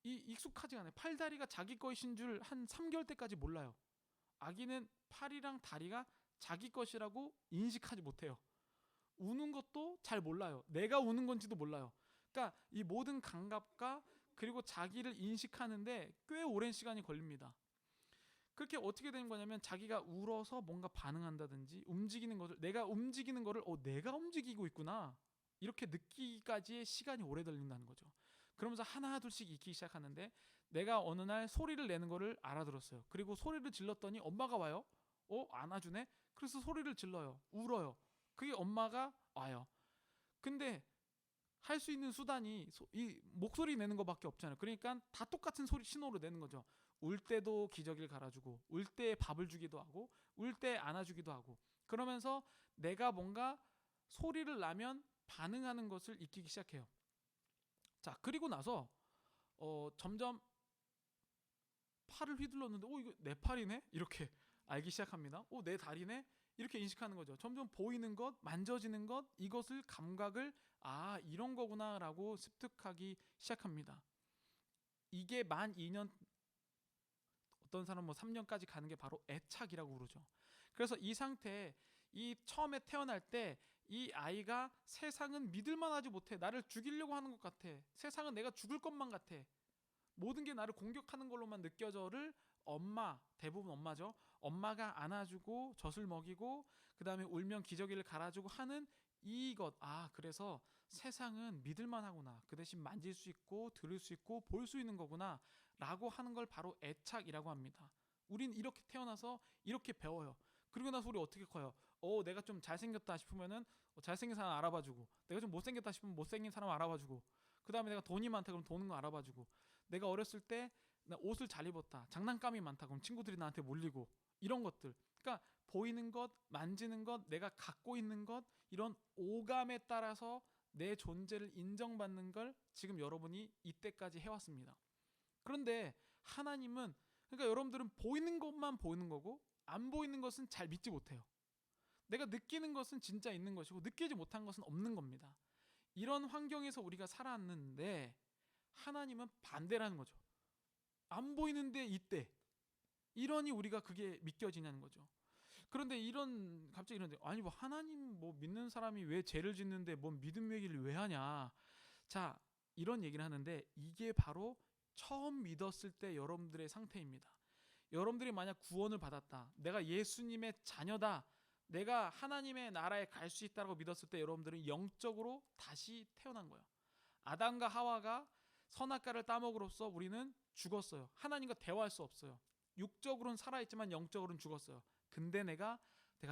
익숙하지가 않아요. 팔다리가 자기 것인 줄 한 3개월 때까지 몰라요. 아기는 팔이랑 다리가 자기 것이라고 인식하지 못해요. 우는 것도 잘 몰라요. 내가 우는 건지도 몰라요. 그러니까 이 모든 감각과 그리고 자기를 인식하는데 꽤 오랜 시간이 걸립니다. 그렇게 어떻게 되는 거냐면 자기가 울어서 뭔가 반응한다든지 움직이는 것을, 내가 움직이는 거를 내가 움직이고 있구나 이렇게 느끼기까지의 시간이 오래 걸린다는 거죠. 그러면서 하나 둘씩 익히기 시작하는데 내가 어느 날 소리를 내는 거를 알아들었어요. 그리고 소리를 질렀더니 엄마가 와요. 안아주네. 그래서 소리를 질러요. 울어요. 그게 엄마가 와요. 근데 할 수 있는 수단이 이 목소리 내는 것밖에 없잖아요. 그러니까 다 똑같은 소리 신호로 내는 거죠. 울 때도 기저귀를 갈아주고, 울 때 밥을 주기도 하고, 울 때 안아주기도 하고, 그러면서 내가 뭔가 소리를 나면 반응하는 것을 익히기 시작해요. 자 그리고 나서 점점 팔을 휘둘렀는데 이거 내 팔이네? 이렇게 알기 시작합니다. 내 다리네? 이렇게 인식하는 거죠. 점점 보이는 것, 만져지는 것, 이것을 감각을 이런 거구나라고 습득하기 시작합니다. 이게 만 2년, 어떤 사람은 뭐 3년까지 가는 게 바로 애착이라고 그러죠. 그래서 이 상태에 이 처음에 태어날 때 이 아이가 세상은 믿을만하지 못해. 나를 죽이려고 하는 것 같아. 세상은 내가 죽을 것만 같아. 모든 게 나를 공격하는 걸로만 느껴져를 엄마, 대부분 엄마죠. 엄마가 안아주고 젖을 먹이고 그 다음에 울면 기저귀를 갈아주고 하는 이것. 그래서 세상은 믿을만하구나. 그 대신 만질 수 있고 들을 수 있고 볼 수 있는 거구나 라고 하는 걸 바로 애착이라고 합니다. 우린 이렇게 태어나서 이렇게 배워요. 그리고 나서 우리 어떻게 커요? 내가 좀 잘생겼다 싶으면은 잘생긴 사람 알아봐주고, 내가 좀 못생겼다 싶으면 못생긴 사람 알아봐주고, 그 다음에 내가 돈이 많다 그러면 돈은 거 알아봐주고, 내가 어렸을 때 나 옷을 잘 입었다, 장난감이 많다 그럼 친구들이 나한테 몰리고, 이런 것들. 그러니까 보이는 것, 만지는 것, 내가 갖고 있는 것, 이런 오감에 따라서 내 존재를 인정받는 걸 지금 여러분이 이때까지 해왔습니다. 그런데 하나님은, 그러니까 여러분들은 보이는 것만 보이는 거고 안 보이는 것은 잘 믿지 못해요. 내가 느끼는 것은 진짜 있는 것이고 느끼지 못한 것은 없는 겁니다. 이런 환경에서 우리가 살았는데 하나님은 반대라는 거죠. 안 보이는데 있대. 이러니 우리가 그게 믿겨지냐는 거죠. 그런데 갑자기 이런데, 아니 뭐 하나님 뭐 믿는 사람이 왜 죄를 짓는데 뭔 믿음 얘기를 왜 하냐. 자 이런 얘기를 하는데 이게 바로 처음 믿었을 때 여러분들의 상태입니다. 여러분들이 만약 구원을 받았다, 내가 예수님의 자녀다, 내가 하나님의 나라에 갈 수 있다고 믿었을 때 여러분들은 영적으로 다시 태어난 거예요. 아담과 하와가 선악과를 따먹으로써 우리는 죽었어요. 하나님과 대화할 수 없어요. 육적으로는 살아있지만 영적으로는 죽었어요. 근데 내가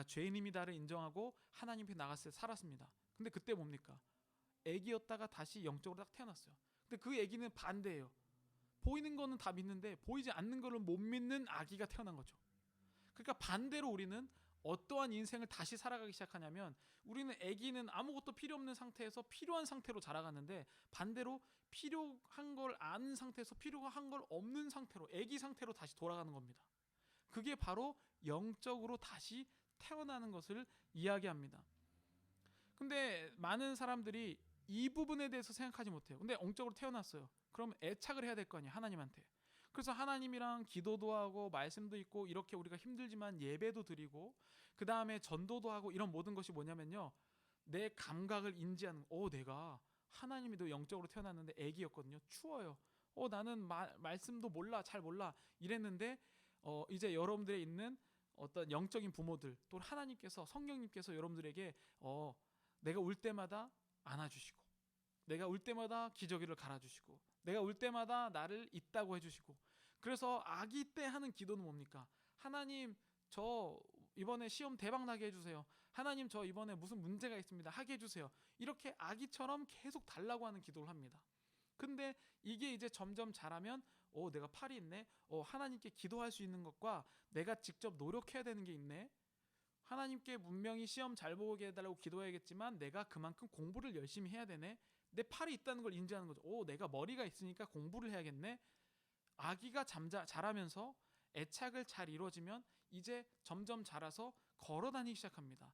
죄인임이다를 인정하고 하나님 앞에 나갔을 때 살았습니다. 근데 그때 뭡니까? 애기였다가 다시 영적으로 딱 태어났어요. 근데 그 애기는 반대예요. 보이는 거는 다 믿는데 보이지 않는 거를 못 믿는 아기가 태어난 거죠. 그러니까 반대로 우리는 어떠한 인생을 다시 살아가기 시작하냐면 우리는 아기는 아무것도 필요 없는 상태에서 필요한 상태로 자라가는데 반대로 필요한 걸 아는 상태에서 필요한 걸 없는 상태로 아기 상태로 다시 돌아가는 겁니다. 그게 바로 영적으로 다시 태어나는 것을 이야기합니다. 근데 많은 사람들이 이 부분에 대해서 생각하지 못해요. 근데 영적으로 태어났어요. 그럼 애착을 해야 될 거 아니에요, 하나님한테. 그래서 하나님이랑 기도도 하고 말씀도 있고 이렇게 우리가 힘들지만 예배도 드리고 그 다음에 전도도 하고 이런 모든 것이 뭐냐면요, 내 감각을 인지하는. 내가 하나님이도 영적으로 태어났는데 애기였거든요. 추워요. 나는 말씀도 몰라, 잘 몰라 이랬는데 이제 여러분들에 있는 어떤 영적인 부모들 또 하나님께서 성령님께서 여러분들에게 내가 울 때마다 안아주시고 내가 울 때마다 기저귀를 갈아주시고 내가 울 때마다 나를 있다고 해주시고, 그래서 아기 때 하는 기도는 뭡니까? 하나님 저 이번에 시험 대박 나게 해주세요. 하나님 저 이번에 무슨 문제가 있습니다 하게 해주세요. 이렇게 아기처럼 계속 달라고 하는 기도를 합니다. 근데 이게 이제 점점 자라면 내가 팔이 있네. 하나님께 기도할 수 있는 것과 내가 직접 노력해야 되는 게 있네. 하나님께 분명히 시험 잘 보게 해달라고 기도해야겠지만 내가 그만큼 공부를 열심히 해야 되네. 내 팔이 있다는 걸 인지하는 거죠. 내가 머리가 있으니까 공부를 해야겠네. 아기가 자라면서 애착을 잘 이루어지면 이제 점점 자라서 걸어 다니기 시작합니다.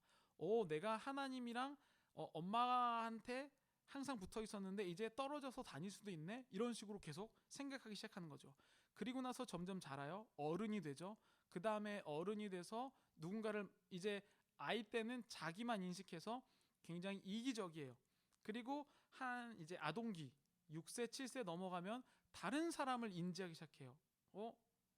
내가 하나님이랑 엄마한테 항상 붙어 있었는데 이제 떨어져서 다닐 수도 있네. 이런 식으로 계속 생각하기 시작하는 거죠. 그리고 나서 점점 자라요. 어른이 되죠. 그 다음에 어른이 돼서 누군가를 이제 아이 때는 자기만 인식해서 굉장히 이기적이에요. 그리고 한 이제 아동기 6세 7세 넘어가면 다른 사람을 인지하기 시작해요.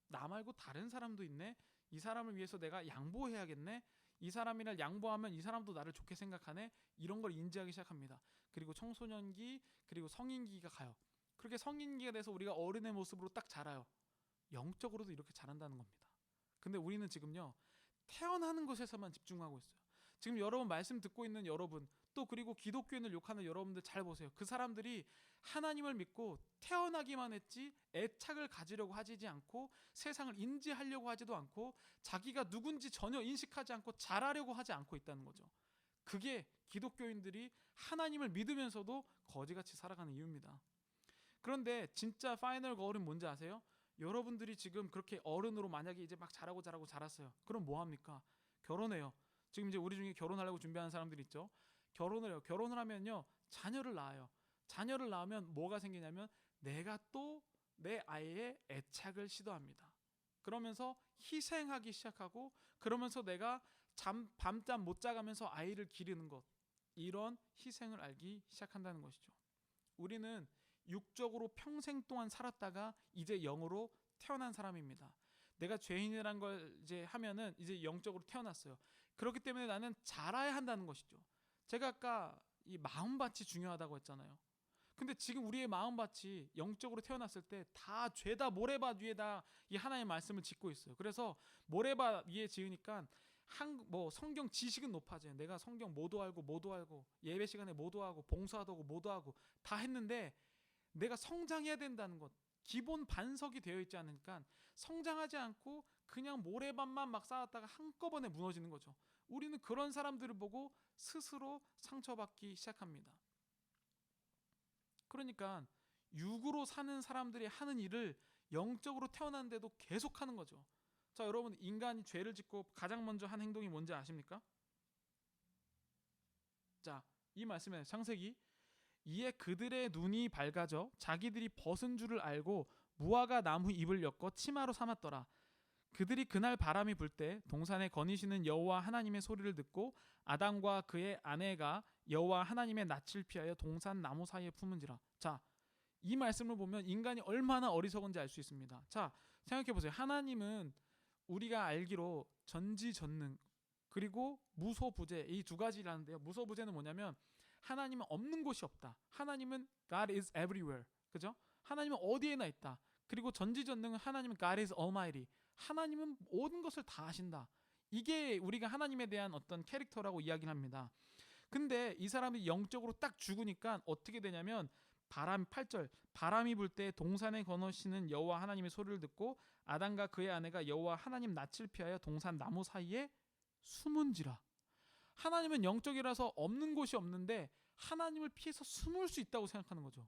나 말고 다른 사람도 있네. 이 사람을 위해서 내가 양보해야겠네. 이 사람이랑 양보하면 이 사람도 나를 좋게 생각하네. 이런 걸 인지하기 시작합니다. 그리고 청소년기 그리고 성인기가 가요. 그렇게 성인기가 돼서 우리가 어른의 모습으로 딱 자라요. 영적으로도 이렇게 자란다는 겁니다. 근데 우리는 지금요, 태어나는 것에서만 집중하고 있어요. 지금 여러분 말씀 듣고 있는 여러분, 또 그리고 기독교인을 욕하는 여러분들 잘 보세요. 그 사람들이 하나님을 믿고 태어나기만 했지 애착을 가지려고 하지 않고 세상을 인지하려고 하지도 않고 자기가 누군지 전혀 인식하지 않고 잘하려고 하지 않고 있다는 거죠. 그게 기독교인들이 하나님을 믿으면서도 거지같이 살아가는 이유입니다. 그런데 진짜 파이널 거울은 뭔지 아세요? 여러분들이 지금 그렇게 어른으로 만약에 이제 막 자라고 자랐어요. 그럼 뭐 합니까? 결혼해요. 지금 이제 우리 중에 결혼하려고 준비하는 사람들 있죠. 결혼을 해요. 결혼을 하면요, 자녀를 낳아요. 자녀를 낳으면 뭐가 생기냐면 내가 또 내 아이의 애착을 시도합니다. 그러면서 희생하기 시작하고, 그러면서 내가 밤잠 못 자가면서 아이를 기르는 것, 이런 희생을 알기 시작한다는 것이죠. 우리는 육적으로 평생 동안 살았다가 이제 영으로 태어난 사람입니다. 내가 죄인이란 걸 이제 하면은 이제 영적으로 태어났어요. 그렇기 때문에 나는 자라야 한다는 것이죠. 제가 아까 이 마음밭이 중요하다고 했잖아요. 근데 지금 우리의 마음밭이 영적으로 태어났을 때 다 죄다 모래밭 위에다 이 하나님의 말씀을 짓고 있어요. 그래서 모래밭 위에 지으니까 성경 지식은 높아져요. 내가 성경 뭐도 알고 예배 시간에 뭐도 하고 봉사도 하고 뭐도 하고 다 했는데 내가 성장해야 된다는 것, 기본 반석이 되어 있지 않으니까 성장하지 않고 그냥 모래밭만 막 쌓았다가 한꺼번에 무너지는 거죠. 우리는 그런 사람들을 보고 스스로 상처받기 시작합니다. 그러니까 육으로 사는 사람들이 하는 일을 영적으로 태어났는데도 계속하는 거죠. 자, 여러분, 인간이 죄를 짓고 가장 먼저 한 행동이 뭔지 아십니까? 자, 이 말씀에 창세기, 이에 그들의 눈이 밝아져 자기들이 벗은 줄을 알고 무화과 나무 잎을 엮어 치마로 삼았더라. 그들이 그날 바람이 불 때 동산에 거니시는 여호와 하나님의 소리를 듣고 아담과 그의 아내가 여호와 하나님의 낯을 피하여 동산 나무 사이에 품은지라. 자, 이 말씀을 보면 인간이 얼마나 어리석은지 알 수 있습니다. 자, 생각해 보세요. 하나님은 우리가 알기로 전지전능 그리고 무소부재, 이 두 가지라는데요. 무소부재는 뭐냐면 하나님은 없는 곳이 없다. 하나님은 God is everywhere. 그죠? 하나님은 어디에나 있다. 그리고 전지전능은 하나님은 God is almighty. 하나님은 모든 것을 다 하신다. 이게 우리가 하나님에 대한 어떤 캐릭터라고 이야기를 합니다. 근데 이 사람이 영적으로 딱 죽으니까 어떻게 되냐면 8절 바람이 불 때 동산에 거너시는 여호와 하나님의 소리를 듣고 아담과 그의 아내가 여호와 하나님 낯을 피하여 동산 나무 사이에 숨은지라. 하나님은 영적이라서 없는 곳이 없는데 하나님을 피해서 숨을 수 있다고 생각하는 거죠.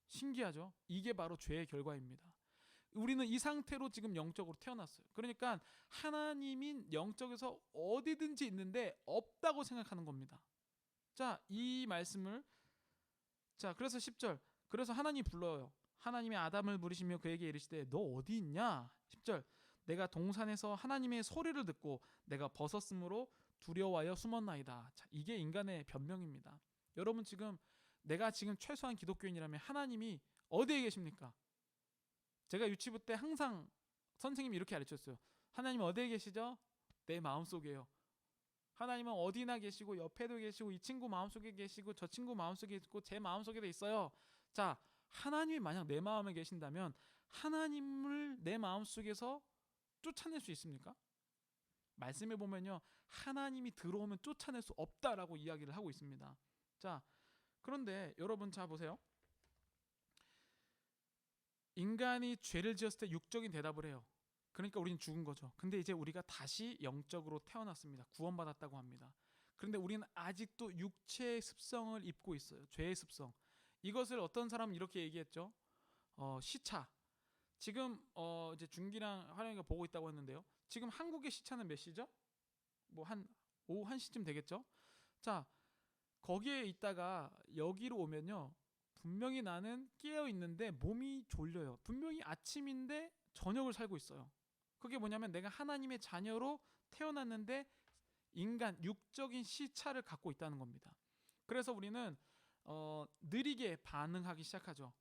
신기하죠? 이게 바로 죄의 결과입니다. 우리는 이 상태로 지금 영적으로 태어났어요. 그러니까 하나님인 영적에서 어디든지 있는데 없다고 생각하는 겁니다. 자, 이 말씀을, 자, 그래서 10절, 그래서 하나님 불러요. 하나님이 아담을 부르시며 그에게 이르시되 너 어디 있냐? 10절, 내가 동산에서 하나님의 소리를 듣고 내가 벗었으므로 두려워하여 숨었나이다. 자, 이게 인간의 변명입니다. 여러분, 지금 내가 지금 최소한 기독교인이라면 하나님이 어디에 계십니까? 제가 유치부 때 항상 선생님이 이렇게 가르쳤어요. 하나님 어디에 계시죠? 내 마음속에요. 하나님은 어디나 계시고 옆에도 계시고 이 친구 마음속에 계시고 저 친구 마음속에 있고 제 마음속에도 있어요. 자, 하나님이 만약 내 마음에 계신다면 하나님을 내 마음속에서 쫓아낼 수 있습니까? 말씀에 보면요, 하나님이 들어오면 쫓아낼 수 없다라고 이야기를 하고 있습니다. 자, 그런데 여러분, 자 보세요. 인간이 죄를 지었을 때 육적인 대답을 해요. 그러니까 우리는 죽은 거죠. 근데 이제 우리가 다시 영적으로 태어났습니다. 구원받았다고 합니다. 그런데 우리는 아직도 육체의 습성을 입고 있어요. 죄의 습성. 이것을 어떤 사람은 이렇게 얘기했죠. 시차. 지금 이제 준기랑 화령이가 보고 있다고 했는데요. 지금 한국의 시차는 몇 시죠? 뭐 한 오후 1시쯤 되겠죠? 자, 거기에 있다가 여기로 오면요, 분명히 나는 깨어 있는데 몸이 졸려요. 분명히 아침인데 저녁을 살고 있어요. 그게 뭐냐면 내가 하나님의 자녀로 태어났는데 인간 육적인 시차를 갖고 있다는 겁니다. 그래서 우리는 느리게 반응하기 시작하죠.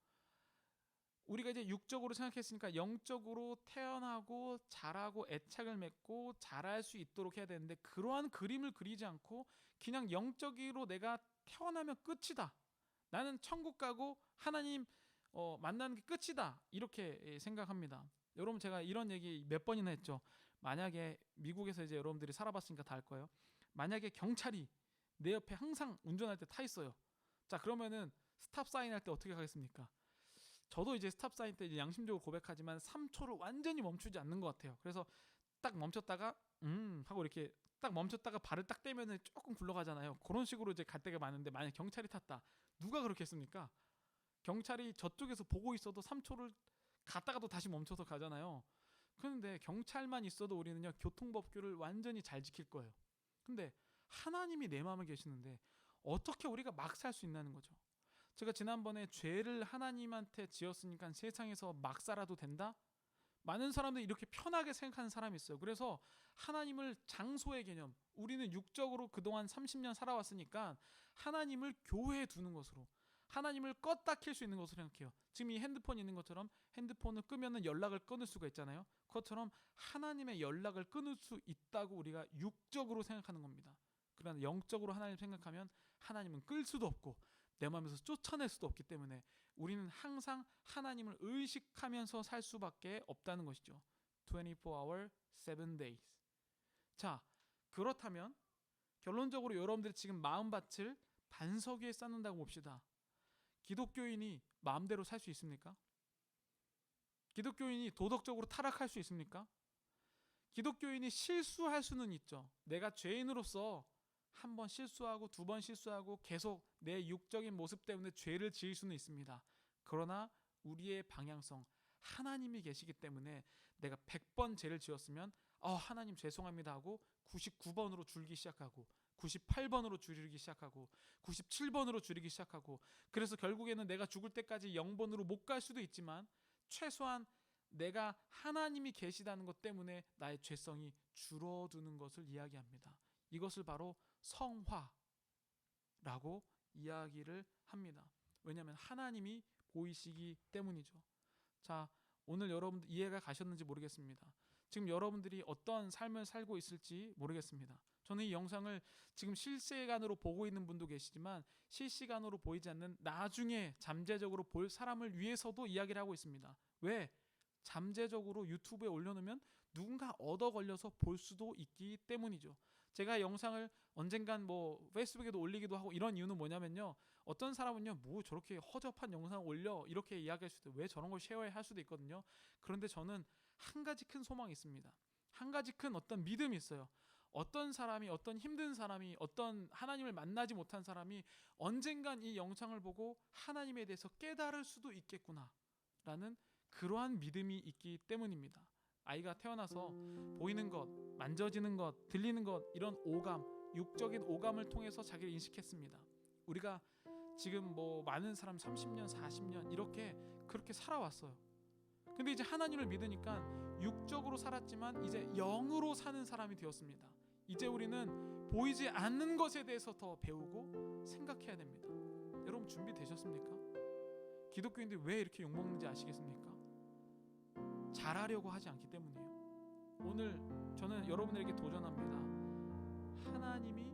우리가 이제 육적으로 생각했으니까 영적으로 태어나고 자라고 애착을 맺고 자랄 수 있도록 해야 되는데, 그러한 그림을 그리지 않고 그냥 영적으로 내가 태어나면 끝이다, 나는 천국 가고 하나님 만나는 게 끝이다, 이렇게 생각합니다. 여러분, 제가 이런 얘기 몇 번이나 했죠. 만약에 미국에서 이제 여러분들이 살아봤으니까 다 알 거예요. 만약에 경찰이 내 옆에 항상 운전할 때 타 있어요. 자, 그러면은 스탑 사인 할 때 어떻게 하겠습니까? 저도 이제 스탑 사인 때 이제 양심적으로 고백하지만 3초를 완전히 멈추지 않는 것 같아요. 그래서 딱 멈췄다가 하고 이렇게 딱 멈췄다가 발을 딱 떼면은 조금 굴러가잖아요. 그런 식으로 이제 갈 때가 많은데, 만약 경찰이 탔다, 누가 그렇게 했습니까? 경찰이 저쪽에서 보고 있어도 3초를 갔다가도 다시 멈춰서 가잖아요. 그런데 경찰만 있어도 우리는요, 교통법규를 완전히 잘 지킬 거예요. 근데 하나님이 내 마음에 계시는데 어떻게 우리가 막 살 수 있냐는 거죠. 제가 지난번에 죄를 하나님한테 지었으니까 세상에서 막 살아도 된다? 많은 사람들이 이렇게 편하게 생각하는 사람이 있어요. 그래서 하나님을 장소의 개념, 우리는 육적으로 그동안 30년 살아왔으니까 하나님을 교회에 두는 것으로, 하나님을 껐다 킬 수 있는 것으로 생각해요. 지금 이 핸드폰이 있는 것처럼 핸드폰을 끄면은 연락을 끊을 수가 있잖아요. 그것처럼 하나님의 연락을 끊을 수 있다고 우리가 육적으로 생각하는 겁니다. 그러나 영적으로 하나님 생각하면 하나님은 끌 수도 없고 내 마음에서 쫓아낼 수도 없기 때문에 우리는 항상 하나님을 의식하면서 살 수밖에 없다는 것이죠. 24hour, 7 days. 자, 그렇다면 결론적으로 여러분들이 지금 마음밭을 반석 위에 쌓는다고 봅시다. 기독교인이 마음대로 살 수 있습니까? 기독교인이 도덕적으로 타락할 수 있습니까? 기독교인이 실수할 수는 있죠. 내가 죄인으로서 한 번 실수하고 두 번 실수하고 계속 내 육적인 모습 때문에 죄를 지을 수는 있습니다. 그러나 우리의 방향성, 하나님이 계시기 때문에 내가 100번 죄를 지었으면 하나님 죄송합니다 하고 99번으로 줄기 시작하고 98번으로 줄이기 시작하고 97번으로 줄이기 시작하고, 그래서 결국에는 내가 죽을 때까지 0번으로 못 갈 수도 있지만 최소한 내가 하나님이 계시다는 것 때문에 나의 죄성이 줄어드는 것을 이야기합니다. 이것을 바로 성화라고 이야기를 합니다. 왜냐하면 하나님이 보이시기 때문이죠. 자, 오늘 여러분들 이해가 가셨는지 모르겠습니다. 지금 여러분들이 어떤 삶을 살고 있을지 모르겠습니다. 저는 이 영상을 지금 실시간으로 보고 있는 분도 계시지만 실시간으로 보이지 않는 나중에 잠재적으로 볼 사람을 위해서도 이야기를 하고 있습니다. 왜? 잠재적으로 유튜브에 올려놓으면 누군가 얻어 걸려서 볼 수도 있기 때문이죠. 제가 영상을 언젠간 뭐 페이스북에도 올리기도 하고 이런 이유는 뭐냐면요, 어떤 사람은요, 뭐 저렇게 허접한 영상 올려 이렇게 이야기할 수도, 왜 저런 걸 쉐어해 할 수도 있거든요. 그런데 저는 한 가지 큰 소망이 있습니다. 한 가지 큰 어떤 믿음이 있어요. 어떤 사람이, 어떤 힘든 사람이, 어떤 하나님을 만나지 못한 사람이 언젠간 이 영상을 보고 하나님에 대해서 깨달을 수도 있겠구나 라는 그러한 믿음이 있기 때문입니다. 아이가 태어나서 보이는 것, 만져지는 것, 들리는 것, 이런 오감, 육적인 오감을 통해서 자기를 인식했습니다. 우리가 지금 뭐 많은 사람 30년, 40년 이렇게 그렇게 살아왔어요. 근데 이제 하나님을 믿으니까 육적으로 살았지만 이제 영으로 사는 사람이 되었습니다. 이제 우리는 보이지 않는 것에 대해서 더 배우고 생각해야 됩니다. 여러분 준비되셨습니까? 기독교인들이 왜 이렇게 욕먹는지 아시겠습니까? 잘하려고 하지 않기 때문이에요. 오늘 저는 여러분들에게 도전합니다. 하나님이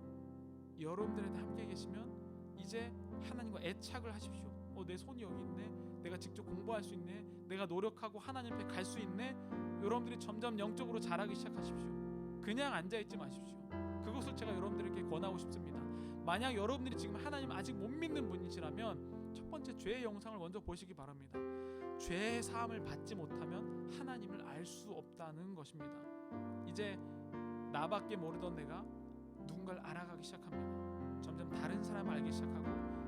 여러분들한테 함께 계시면 이제 하나님과 애착을 하십시오. 내 손이 여기 있네, 내가 직접 공부할 수 있네, 내가 노력하고 하나님 앞에 갈 수 있네. 여러분들이 점점 영적으로 자라기 시작하십시오. 그냥 앉아있지 마십시오. 그것을 제가 여러분들에게 권하고 싶습니다. 만약 여러분들이 지금 하나님 아직 못 믿는 분이시라면 첫 번째 죄의 영상을 먼저 보시기 바랍니다. 죄의 사함을 받지 못하면 하나님을 알 수 없다는 것입니다. 이제 나밖에 모르던 내가 누군가를 알아가기 시작합니다. 점점 다른 사람을 알기 시작하고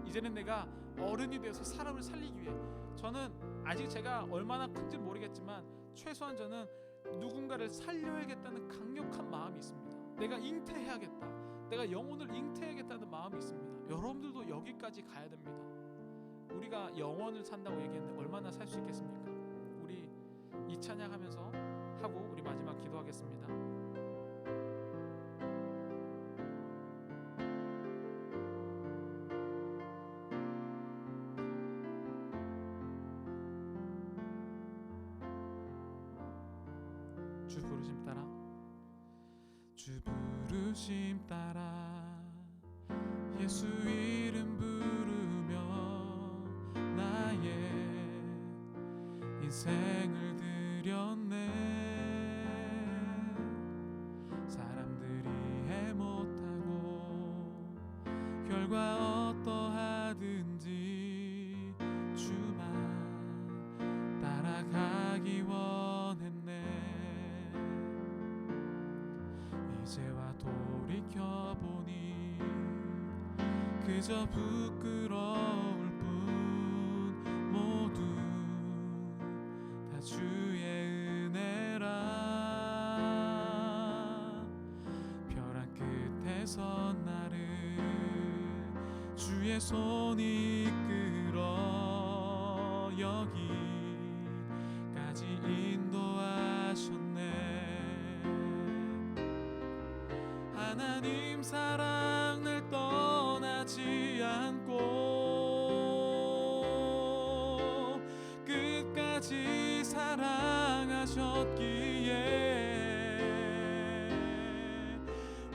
이제는 내가 어른이 되어서 사람을 살리기 위해, 저는 아직 제가 얼마나 큰지 모르겠지만 최소한 저는 누군가를 살려야겠다는 강력한 마음이 있습니다. 내가 잉태해야겠다, 내가 영혼을 잉태해야겠다는 마음이 있습니다. 여러분들도 여기까지 가야 됩니다. 우리가 영원을 산다고 얘기했는데 얼마나 살 수 있겠습니까? 우리 이 찬양하면서 하고 우리 마지막 기도하겠습니다. 주 부르심 따라, 주 부르심 따라 예수 이름 부르며 나의 인생을 드렸네. 사람들이 해 못하고 결과 어떠하든지 주만 따라가기 원했네. 이제와 돌이켜보니 그저 부끄러울 뿐, 모두 다 주의 은혜라. 벼랑 끝에서 나를 주의 손이 이끌어 여기까지 인도하셨네. 하나님 사랑 날 떠나지 않고 끝까지 사랑하셨기에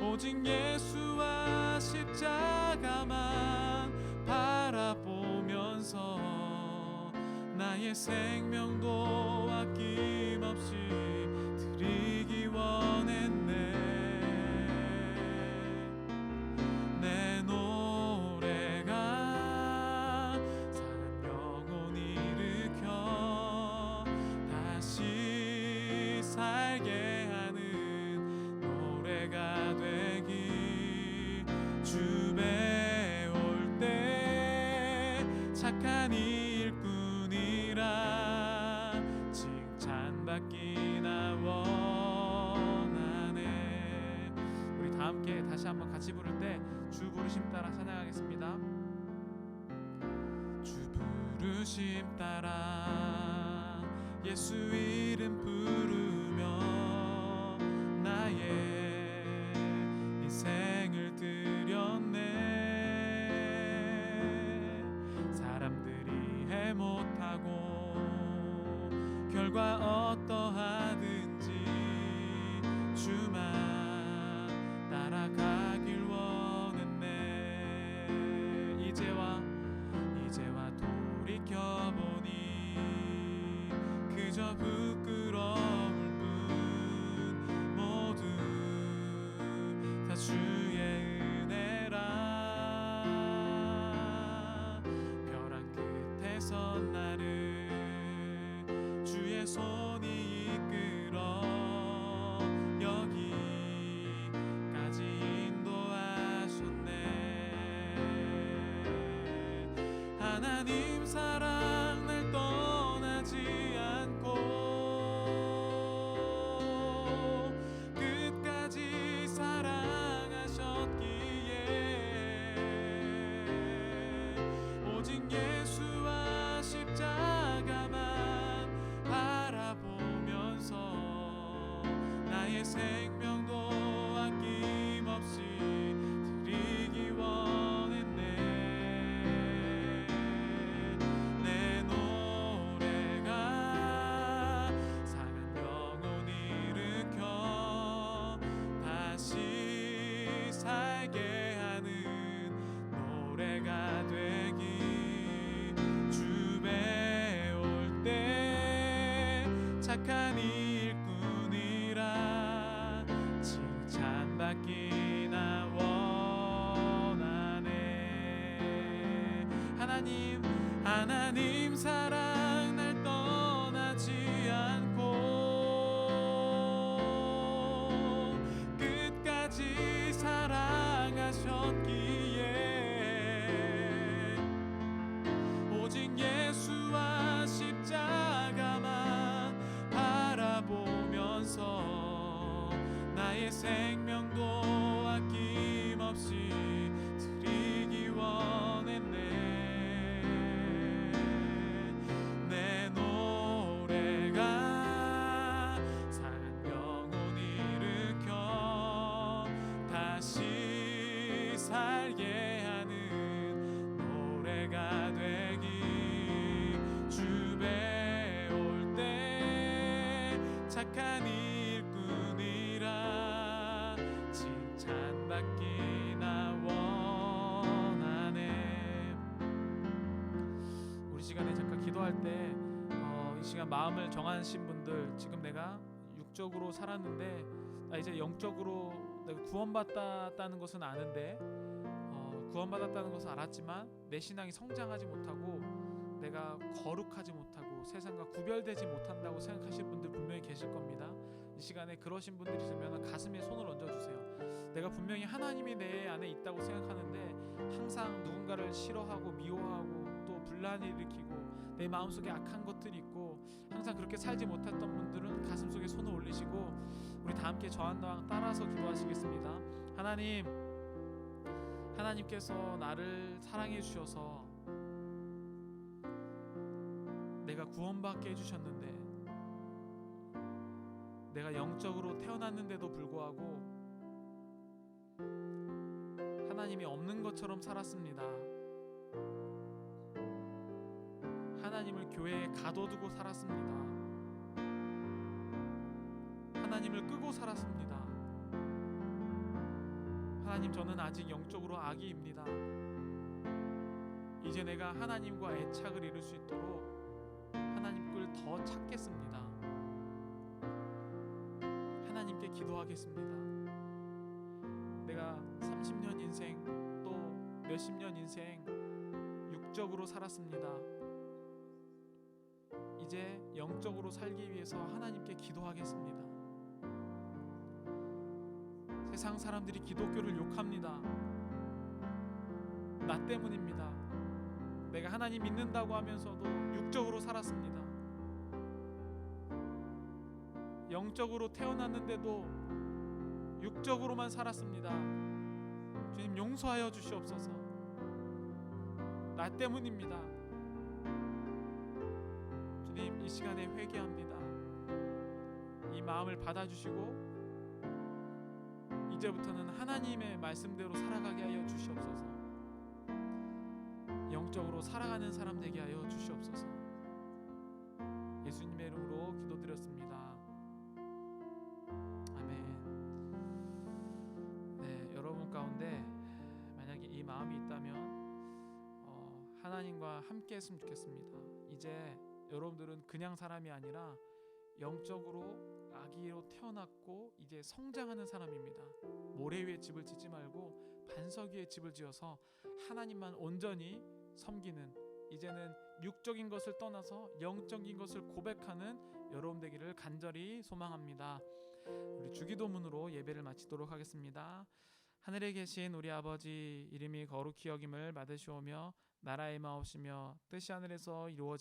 오직 예수와 십자가만 바라보면서 나의 생명도 아낌없이 드리기 원했네. 내 노래가 사는 영혼 일으켜 다시 살게 하는 노래가 되기. 주 배울 때 착한 일꾼이라 칭찬받기나 원하네. 우리 다 함께 다시 한번 같이 부를 때 주 부르심 따라 찬양하겠습니다. 주 부르심 따라 예수 이름 부르며 나의 인생을 드렸네. 사람들이 해 못하고 결과 어떠하든지 주만 따라가길 원했네. 이제와 돌이켜보니 그저 부끄러울 뿐, 모두 다 주의 은혜라. 벼랑 끝에서 나를 주의 손이 이끌어 사랑 날 떠나지 않고 끝까지 사랑하셨기에 오직 예수와 십자가만 바라보면서 나의 생명도 아낌없이 드리기 원했네. 내 노래가 상한 영혼 일으켜 다시 살게 하는 노래가 되기 주 배울 때 착한 일꾼이라 칭찬받기나 원하네. 하나님 사랑 날 떠나지 않고 끝까지 사랑하셨기에 오직 예수와 십자가만 바라보면서 나의 생명도 아낌없이 드리기 원했네. 내 노래가 상한 영혼 일으켜 다시 살게 하는 노래가 되기 주 배울 때 착한 일꾼이라 칭찬받기나 원하네. 우리 시간에 잠깐 기도할 때 이 시간 마음을 정하신 분들, 지금 내가 육적으로 살았는데 나 이제 영적으로 내가 구원받았다는 것은 아는데 구원받았다는 것을 알았지만 내 신앙이 성장하지 못하고 내가 거룩하지 못하고 세상과 구별되지 못한다고 생각하실 분들 분명히 계실 겁니다. 이 시간에 그러신 분들이 있으면 가슴에 손을 얹어주세요. 내가 분명히 하나님이 내 안에 있다고 생각하는데 항상 누군가를 싫어하고 미워하고 또 분란을 일으키고 내 마음속에 악한 것들이 있고 항상 그렇게 살지 못했던 분들은 가슴속에 손을 올리시고 우리 다 함께 저 한 당 따라서 기도하시겠습니다. 하나님께서 나를 사랑해 주셔서 내가 구원받게 해주셨는데 내가 영적으로 태어났는데도 불구하고 하나님이 없는 것처럼 살았습니다. 하나님을 교회에 가둬두고 살았습니다. 하나님을 끄고 살았습니다. 하나님, 저는 아직 영적으로 아기입니다. 이제 내가 하나님과 애착을 이룰 수 있도록 하나님을 더 찾겠습니다. 하나님께 기도하겠습니다. 내가 30년 인생 또 몇십 년 인생 육적으로 살았습니다. 이제 영적으로 살기 위해서 하나님께 기도하겠습니다. 세상 사람들이 기독교를 욕합니다. 나 때문입니다. 내가 하나님 믿는다고 하면서도 육적으로 살았습니다. 영적으로 태어났는데도 육적으로만 살았습니다. 주님, 용서하여 주시옵소서. 나 때문입니다. 주님, 이 시간에 회개합니다. 이 마음을 받아주시고 이제부터는 하나님의 말씀대로 살아가게 하여 주시옵소서. 영적으로 살아가는 사람 되게 하여 주시옵소서. 예수님의 이름으로 기도드렸습니다. 아멘. 네, 여러분 가운데 만약에 이 마음이 있다면 하나님과 함께 했으면 좋겠습니다. 이제 여러분들은 그냥 사람이 아니라 영적으로 아기로 태어났고 이제 성장하는 사람입니다. 모래 위에 집을 짓지 말고 반석 위에 집을 지어서 하나님만 온전히 섬기는, 이제는 육적인 것을 떠나서 영적인 것을 고백하는 여러분 되기를 간절히 소망합니다. 우리 주기도문으로 예배를 마치도록 하겠습니다. 하늘에 계신 우리 아버지, 이름이 거룩히 여김을 받으시오며 나라의 마옵이며 뜻이 하늘에서 이루어진